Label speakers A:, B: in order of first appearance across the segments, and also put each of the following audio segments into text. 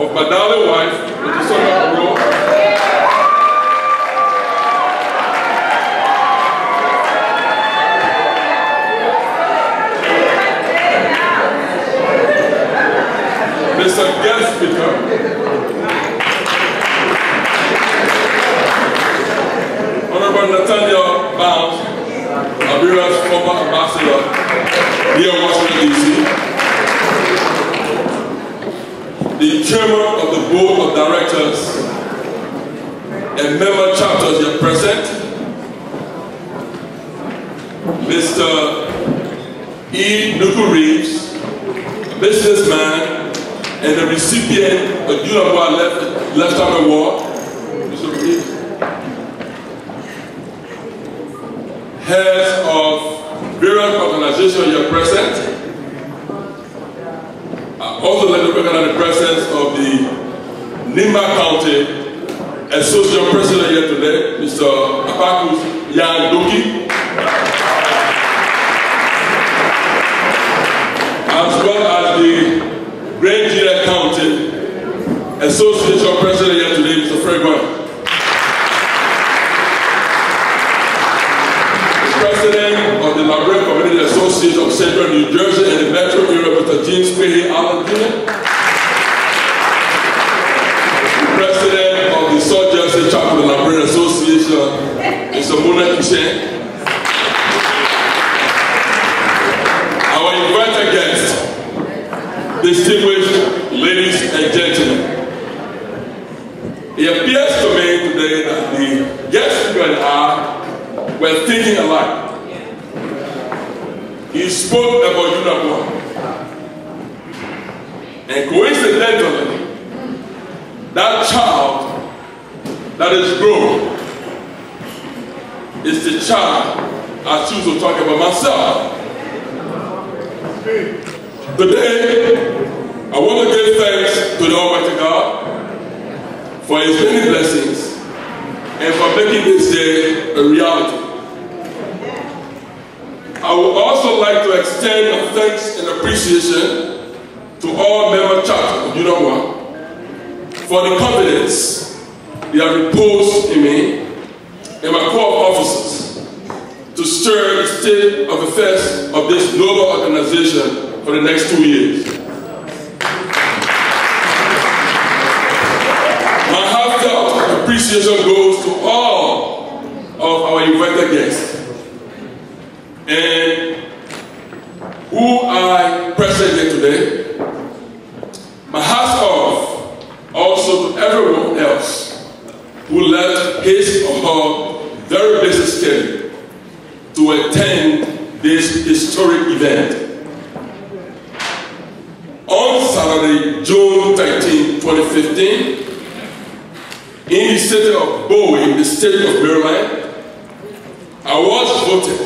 A: of my darling wife, Mr. Zeogar. Mr. Guest Speaker, Honorable Nathaniel Bounds, Liberia's former ambassador here in Washington, D.C., the chairman of the board of directors and member chapters here present, Mr. Inaugural, businessman, and the recipient of UNIBOA Lifetime Award, Mr. Reeves. Heads of various organizations here present. I also like to recognize the presence of the Nimba County Associate President here today, Mr. Abakus Yandoki, as well as the Grand Junior County Association President here today, Mr. Fredwell. The President of the Liberian Community Association of Central New Jersey and the Metro area, Mr. James Perry Allen Jr. The President of the South Jersey Chapter of the Liberian Association, Mr. Mona Kishen. Our invited guests, distinguished ladies and gentlemen, it appears to me today that the guest speaker and I were thinking alike. He spoke about UNIBOA, and coincidentally, that child that is grown is the child I choose to talk about myself. Today, I want to give thanks to the Almighty God for His many blessings and for making this day a reality. I would also like to extend my thanks and appreciation to all member chapters of UNIBOA for the confidence they have reposed in me and my corps officers to stir the state of affairs of this noble organization for the next 2 years. My heartfelt appreciation goes to all of our invited guests and who I present here today. My hats off also to everyone else who left his or her very busy schedule to attend this historic event. On Saturday, June 13, 2015, in the city of Bowie, in the state of Maryland, I was voted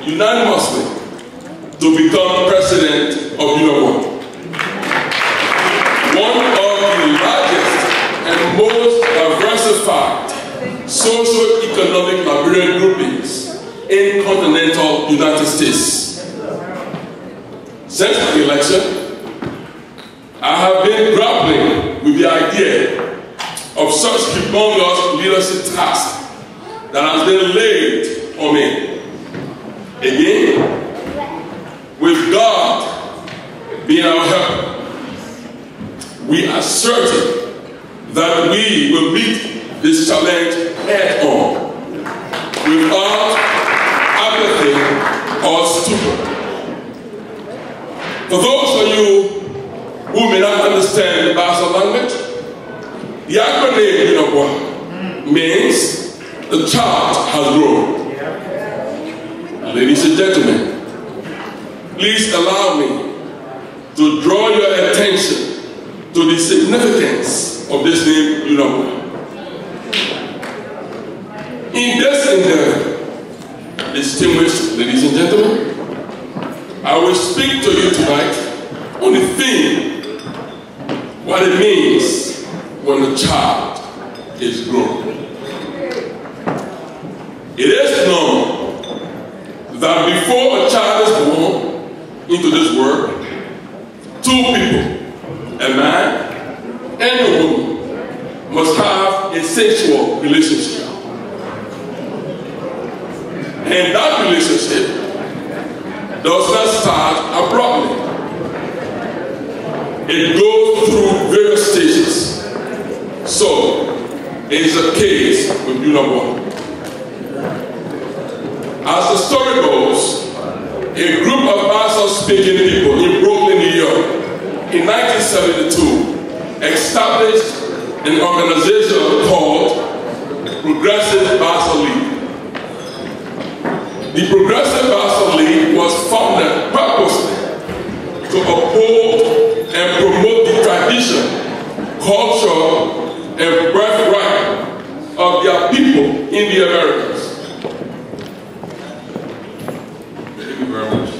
A: unanimously to become president of UNIBOA, one of the largest and most diversified socio-economic Liberian groupings in continental United States. Since the election, I have been grappling with the idea of such humongous leadership task that has been laid on me. Again, with God being our help, we are certain that we will meet this challenge head on, without apathy or stupor. For those of you who may not understand the Bassa language, the acronym UNIBOA means the child has grown. Ladies and gentlemen, please allow me to draw your attention to the significance of this name UNIBOA. In this endeavor, distinguished ladies and gentlemen, I will speak to you tonight on the theme, what it means when a child is grown. It is known that before a child is born into this world, two people, a man and a woman must have a sexual relationship. And that relationship does not start abruptly. It goes through various stages. So, it is a case with UNIBOA. As the story goes, a group of Bassa-speaking people in Brooklyn, New York, in 1972, established an organization called Progressive Bassa League. The Progressive Bassa League was founded purposely to uphold and promote the tradition, culture, and birthright of their people in the Americas. Thank you very much.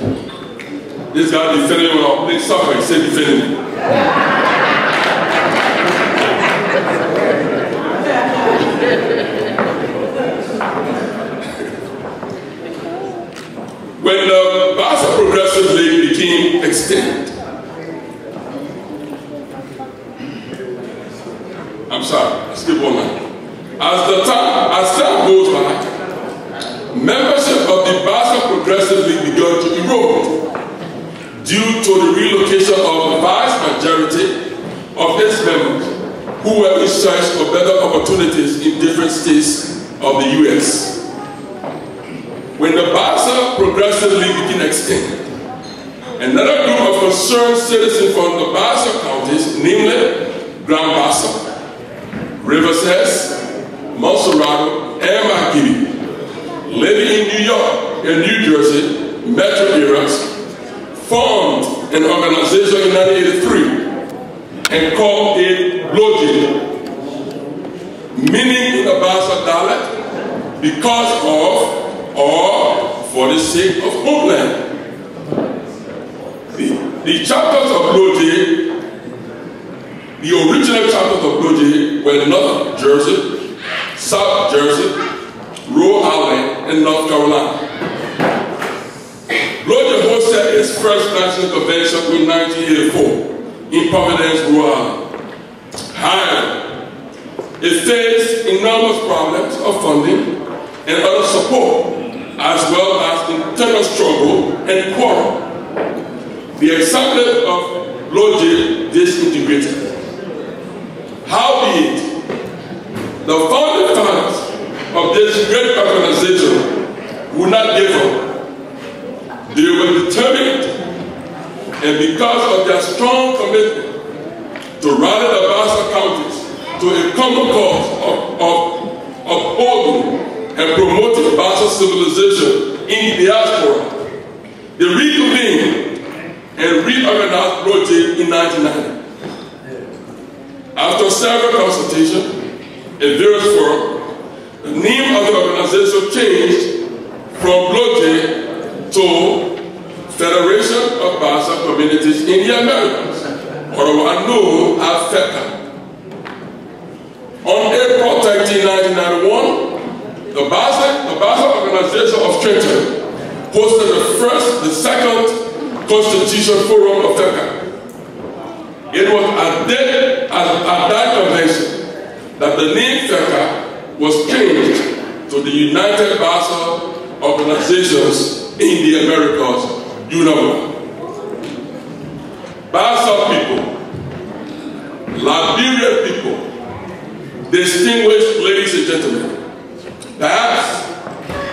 A: This guy defending me when I play soccer, he said defending me. When the Bassa Progressive League became extinct, I'm sorry, I skip one line. As time goes by, membership of the Bassa Progressive League began to erode due to the relocation of the vast majority of its members who were in search for better opportunities in different states of the U.S. When the Bassa Progressive League became extinct, another group of concerned citizens from the Bassa counties, namely Grand Bassa, Riverside, Monserrato, and McGee, living in New York and New Jersey metro areas, formed an organization in 1983 and called it Bloje, meaning in the Bassa dialect, because of or for the sake of homeland. The chapters of Bloje, the original chapters of Bloje were North Jersey, South Jersey, Rhode Island, and North Carolina. Bloje hosted its first national convention in 1984 in Providence, Rhode Island. However, it faced enormous problems of funding and other support, as well as internal struggle and quarrel. The example of Bloje disintegrated. Howbeit, the founding fathers of this great organization would not give up. They were determined, and because of their strong commitment to rally the Bassa counties to a common cause of upholding and promoting Bassa civilization in the diaspora, they reconvened and reorganized Bloje in 1990. After several consultations in various forums, the name of the organization changed from Bloje to Federation of Bassa Communities in the Americas, or known as FECA. On April 13, 1991, the Bassa Organization of Trenton hosted the second Constitution Forum of FECA. It was at that convention that the name FECA was changed to the United Bassa Organizations in the Americas, UNIBOA. Bassa people, Liberian people, distinguished ladies and gentlemen, perhaps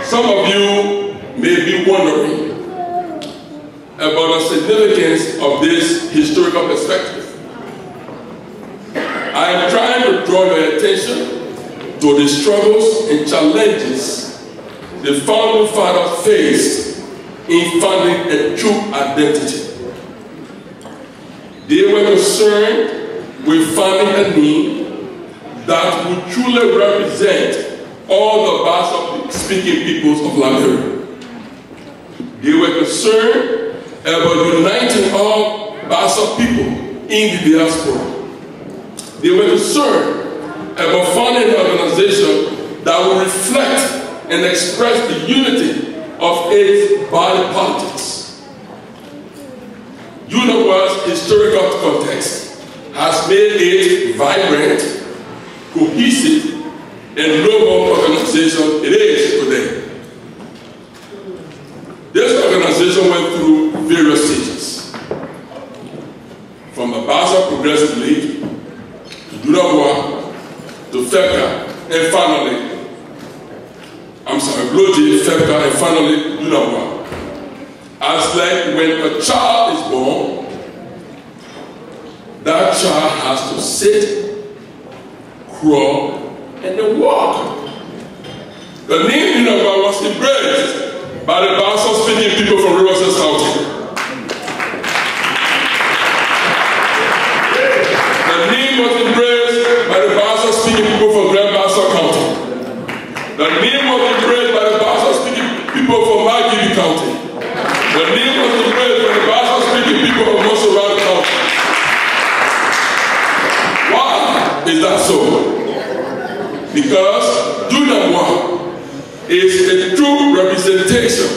A: some of you may be wondering about the significance of this historical perspective. I am trying to draw your attention to the struggles and challenges the founding fathers faced in finding a true identity. They were concerned with finding a name that would truly represent all the Bassa-speaking peoples of Liberia. They were concerned about uniting all Bassa people in the diaspora. They were concerned about founding an organization that would reflect and express the unity of its body politics. UNIBOA's historical context has made it vibrant, cohesive, and noble organization it is today. This organization went through various stages, from a Basel Progressive League to UNIBOA to FEPCA, and finally, GLOJI, FEPCA, and finally UNIBOA. As like when a child is born, that child has to sit, crawl, and then walk. The name UNIBOA was embraced by the Bassa-speaking people from Riverside County. The name was embraced by the Bassa-speaking people from Grand Bassa County. The name was embraced by the Bassa-speaking people from Margibi County. The name was embraced by the Bassa-speaking people of Montserrat County. Why is that so? Because UNIBOA is a true representation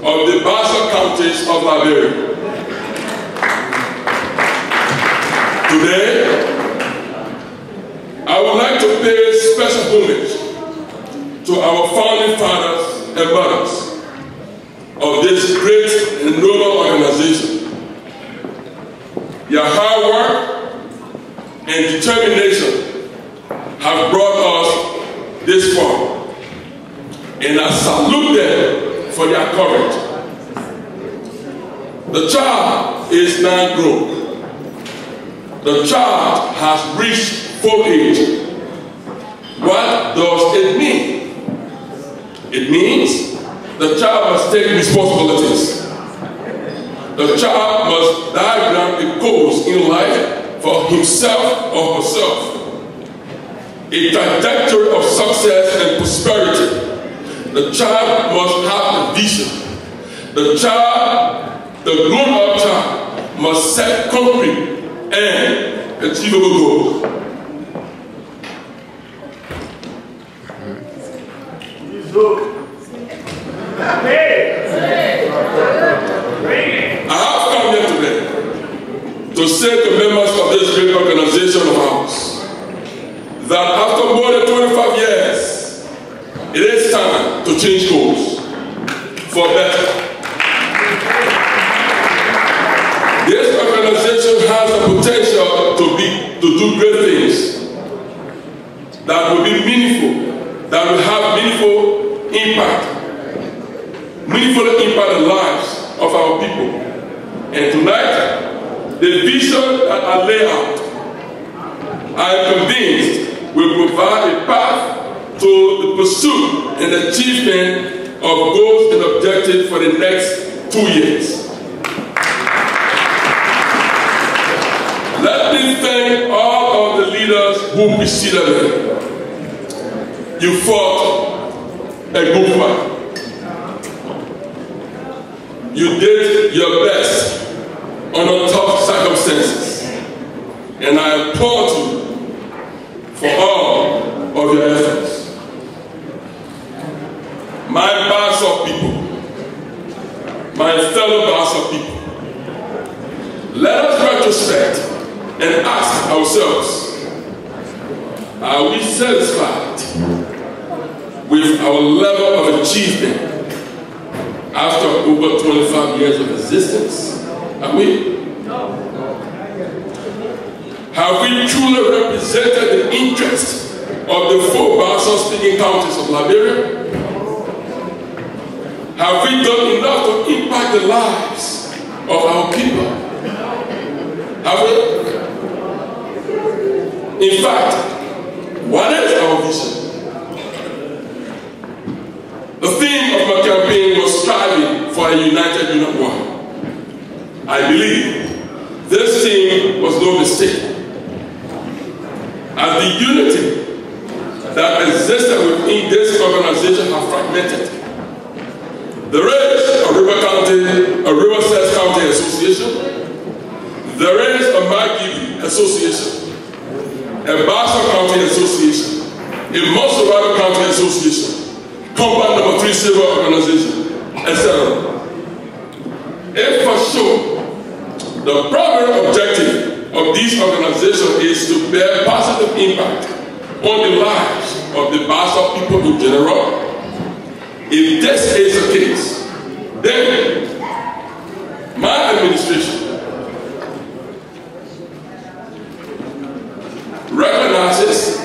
A: of the Bassa counties of Liberia. Today, I would like to pay special homage to our founding fathers and mothers of this great and noble organization. Their hard work and determination have brought us this far, and I salute them for their courage. The child is now grown. The child has reached full age. What does it mean? It means the child must take responsibilities. The child must diagram a goals in life for himself or herself. A trajectory of success and prosperity. The child must have a vision. The grown-up child, must set concrete and achievable goals. I have come here today to say to members of this great organization of ours that after more than 25 years, it is time to change course for better. This organization has the potential to do great things that will be meaningful, that will have meaningful impact in the lives of our people. And tonight, the vision that I lay out, I am convinced will provide a path to the pursuit and achievement of goals and objectives for the next 2 years. Let me thank all of the leaders who preceded me. You fought a good fight. You did your best under tough circumstances. And I applaud you for all of your efforts. My Bassa people, my fellow Bassa people, let us retrospect and ask ourselves, are we satisfied with our level of achievement after over 25 years of existence? Are we? Have we truly represented the interests of the 4 Bassa-speaking counties of Liberia? Have we done enough to impact the lives of our people? Have we? In fact, what is our vision? The theme of my campaign was striving for a united UNIBOA. I believe this theme was no mistake. As the unity that existed within this organization has fragmented, there is a Riverside County Association, there is a Margibi Association, a Bassa County Association, a Montserrat County Association, Compound Number 3 Civil Organization, etc. If for sure, the primary objective of these this organization is to bear positive impact on the lives of the Bassa people in general. If this is the case, then my administration recognizes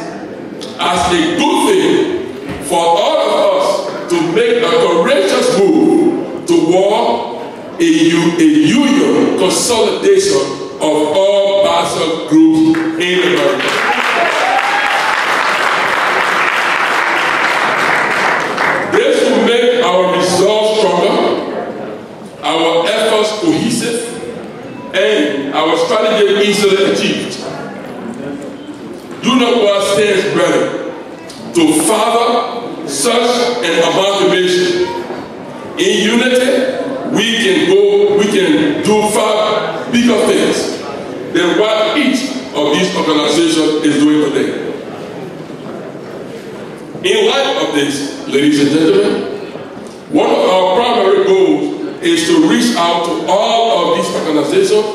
A: as a good thing for all of us to make a courageous move toward a union consolidation of all Bassa groups in America. This will make our resolve stronger, our efforts cohesive, and our strategy easily achieved. UNIBOA stands ready to further such an amalgamation. In unity, we can do far bigger things than what each of these organizations is doing today. In light of this, ladies and gentlemen, one of our primary goals is to reach out to all of these organizations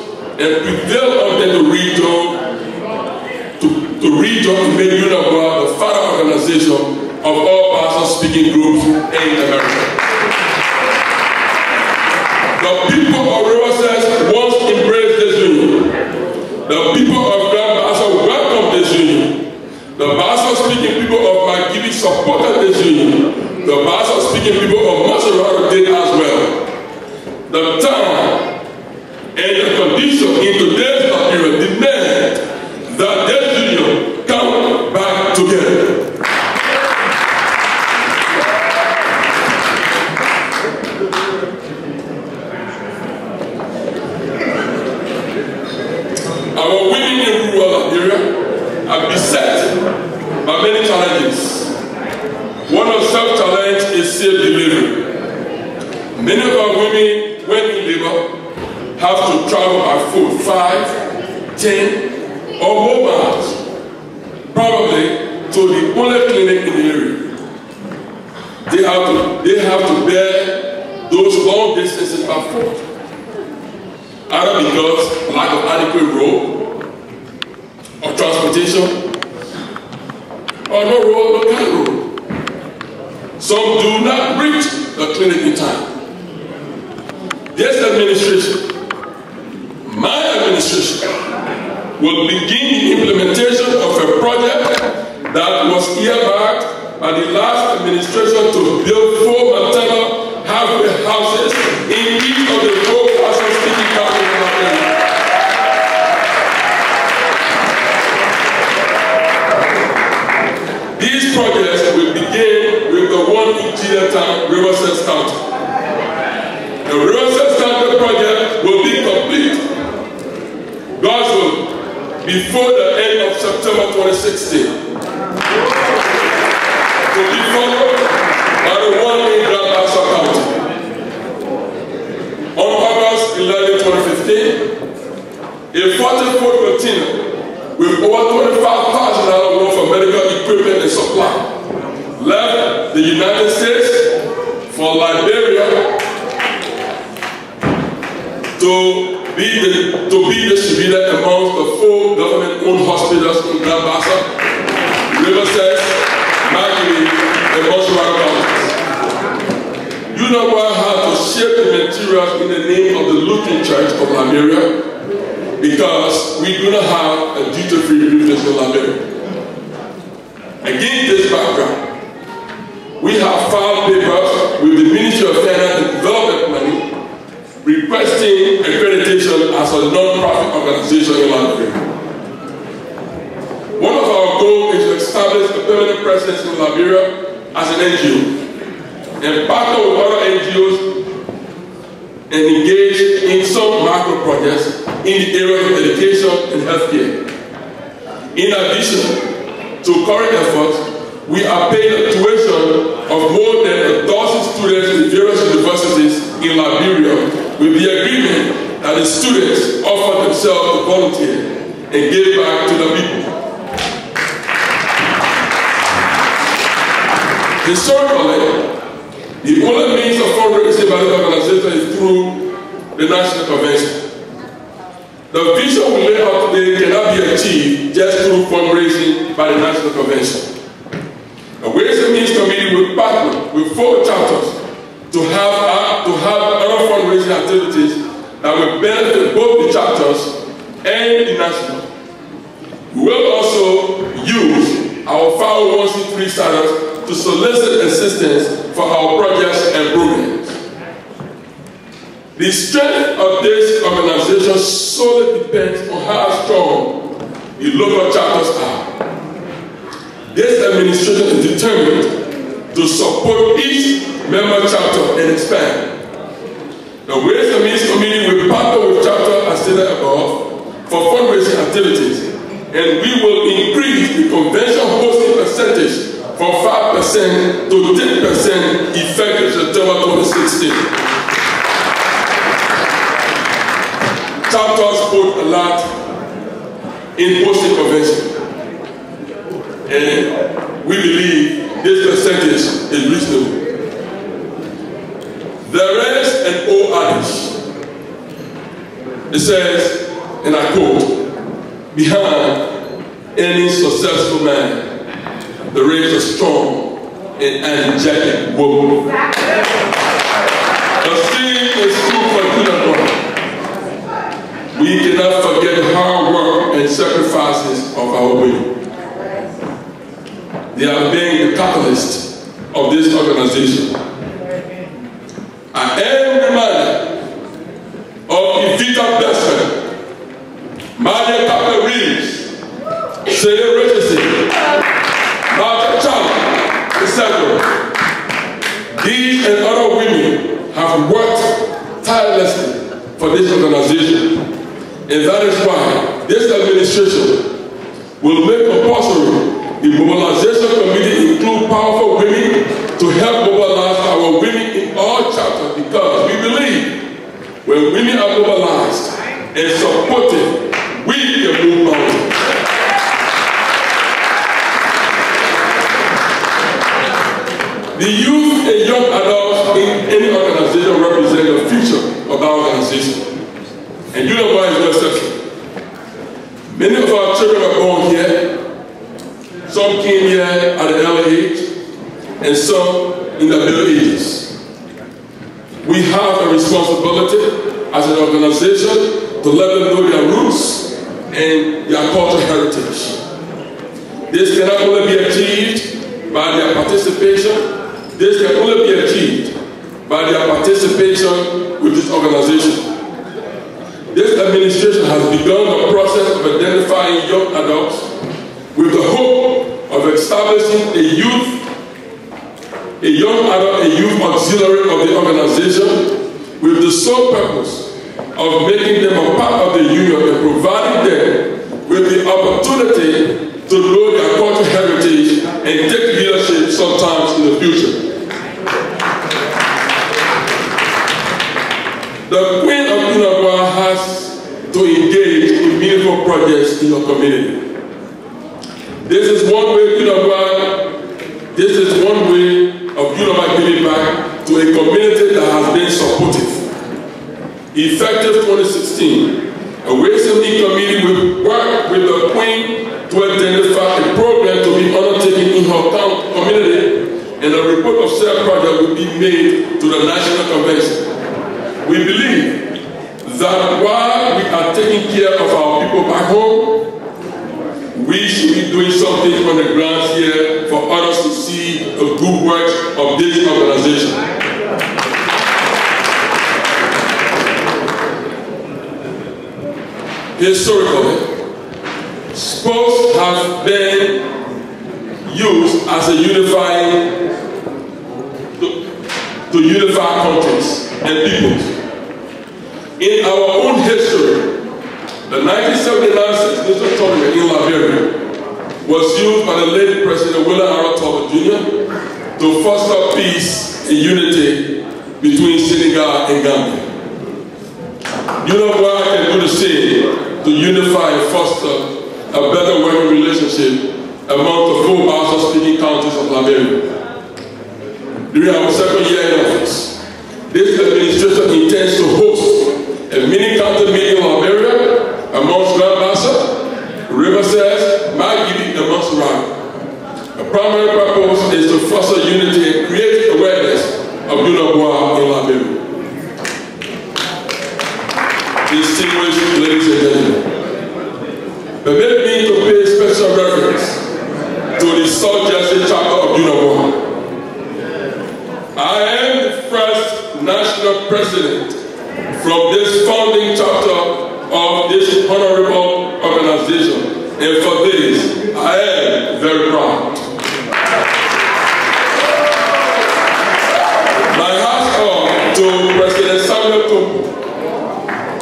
A: and prevail on them to rejoin and make UNIBOA the father organization of all Bassa-speaking groups in America. The people of Riverside once embraced this union. The people of Grand Bassa welcomed this union. The Bassa-speaking people of Magidi supported this union. The Bassa-speaking people of Maserati did as well. The time and the condition in today's period demand that this union come back together. Our women in rural Nigeria are beset by many challenges. One of such challenges is safe delivery. Many of our women, when in labor, have to travel by foot 5, 10, or more miles, probably to the only clinic in the area. They have to bear those long distances by foot. Either because lack of adequate road or transportation, or no road, no kind of road. Some do not reach the clinic in time. This administration, my administration, will begin the implementation of a project that was earmarked by the last administration to build 4 maternal halfway houses in each of the 4 Bassa-speaking counties in Nigeria. These projects will begin with the one in Town, Riverside County. The Riverside County project will be complete, God's will, before the end of September 2016. To be followed by the one in Grand Bassa County. On August 11, 2015, a 40-foot container with over $25,000 worth of medical equipment and supply left the United States for Liberia to be distributed amongst the 4 government-owned hospitals in Grand Bassa, Riverside, Magidi, and Maserati counties. UNIBOA had to ship the materials in the name of the Lutheran Church of Liberia because we do not have a duty-free business in Liberia. Against this background, we have filed papers with the Ministry of Finance and Development money requesting accreditation as a non-profit organization in Liberia. One of our goals is to establish a permanent presence in Liberia as an NGO and partner with other NGOs and engage in some macro projects in the area of education and healthcare. In addition to current efforts, we are paying a tuition of more than 1,000 students in various universities in Liberia with the agreement that the students offer themselves to volunteer and give back to the people. Historically, the only means of fundraising by the organization is through the National Convention. The vision we lay out today cannot achieved just through fundraising by the National Convention. A Ways and Means Committee will partner with 4 chapters to have other fundraising activities that will benefit both the chapters and the national. We will also use our 501c3 status to solicit assistance for our projects and programs. The strength of this organization solely depends on how strong the local chapters are. This administration is determined to support each member chapter and expand. The Ways and Means Committee will partner with chapter as stated above for fundraising activities, and we will increase the convention hosting percentage from 5% to 10% effective September 2016. Chapters put a lot in hosting convention, and we believe this percentage is reasonable. There is an old adage. It says, and I quote, "Behind any successful man, there is a strong and energetic woman." The same is true for UNIBOA. We cannot forget the hard work and sacrifices of our women. They are being the catalyst of this organization. I am reminded of Evita Bestman, Maria Papa Reeves, Sarah Richardson, Martha Chalk, etc. These and other women have worked tirelessly for this organization, and that is why this administration will make compulsory the mobilization committee include powerful women to help mobilize our women in all chapters, because we believe when women are mobilized and supported, we can move mountains. The youth and young adults in any organization represent the future of our organization, and UNIBOA is no exception. Many of our children were born here. Some came here at an early age, and some in the middle ages. We have a responsibility as an organization to let them know their roots and their cultural heritage. This cannot only be achieved by their participation, this can only be achieved by their participation with this organization. This administration has begun the process of identifying young adults with the hope of establishing a young adult and youth auxiliary of the organization with the sole purpose of making them a part of the union and providing them with the opportunity to know their cultural heritage and take leadership sometimes in the future. The Queen of UNIBOA has to engage in meaningful projects in your community. This is one way of UNIBOA giving back to a community that has been supportive. Effective 2016, a Ways and Means Committee will work with the Queen to identify a program to be undertaken in her community, and a report of said project will be made to the National Convention. We believe that while we are taking care of our people back home, we should be doing something on the ground here for others to see the good work of this organization. Historically, sports have been used as a unifying to unify countries and peoples. In our own history, the 1979 Six Nations Tournament in Liberia was used by the late President William R. Tolbert Jr. to foster peace and unity between Senegal and Gambia. UNIBOA can do the same to unify and foster a better working relationship among the 4 Bassa-speaking counties of Liberia. During our second year in office, this administration intends to host a mini-county meeting in Liberia amongst Grand Bassa, river says, "My giving the most right." The primary purpose is to foster unity and create awareness of UNIBOA in Liberia. Distinguished ladies and gentlemen, permit me to pay special reference to the South Jersey chapter of UNIBOA. I am the first national president from this founding chapter of this honorable organization, and for this, I am very proud. My hats off to President Samuel Tumbo,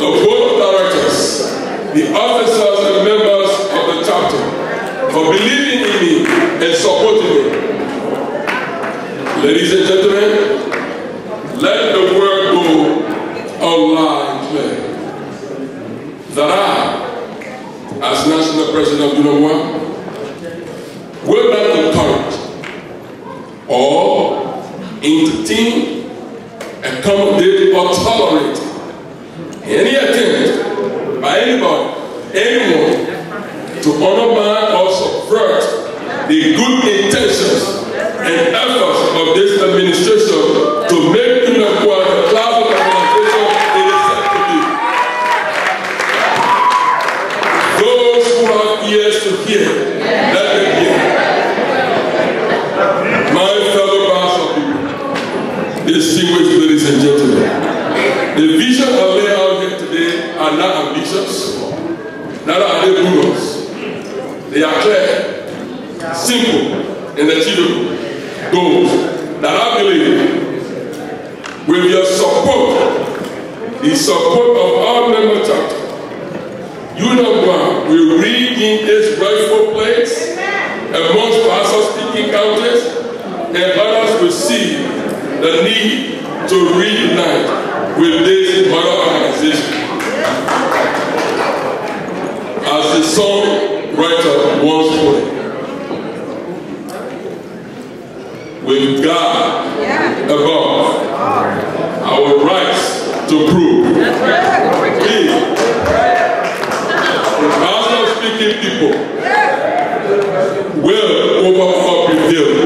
A: the board of directors, the officers and members of the chapter for believing in me and supporting me. Ladies and gentlemen, let the word go online clear that I, as National President of UNIBOA, will not encourage or entertain, accommodate, or tolerate any attempt by anybody, anyone, to undermine or subvert the good intentions and efforts of this administration to make UNIBOA the class of organization it is said to be. Those who have ears to hear, let them hear. My fellow brothers of people, distinguished ladies and gentlemen, the vision I lay out here today are not ambitious, neither are they rumors. They are clear, simple, and achievable goals that I believe, with your support, the support of our member chapter, UNIBOA will regain its rightful place amongst Bassa-speaking counties, and others will see the need to reunite with this mother organization. As the songwriter once put it, with God above, our rights to prove. We, Bassa-speaking people, will overall prevail.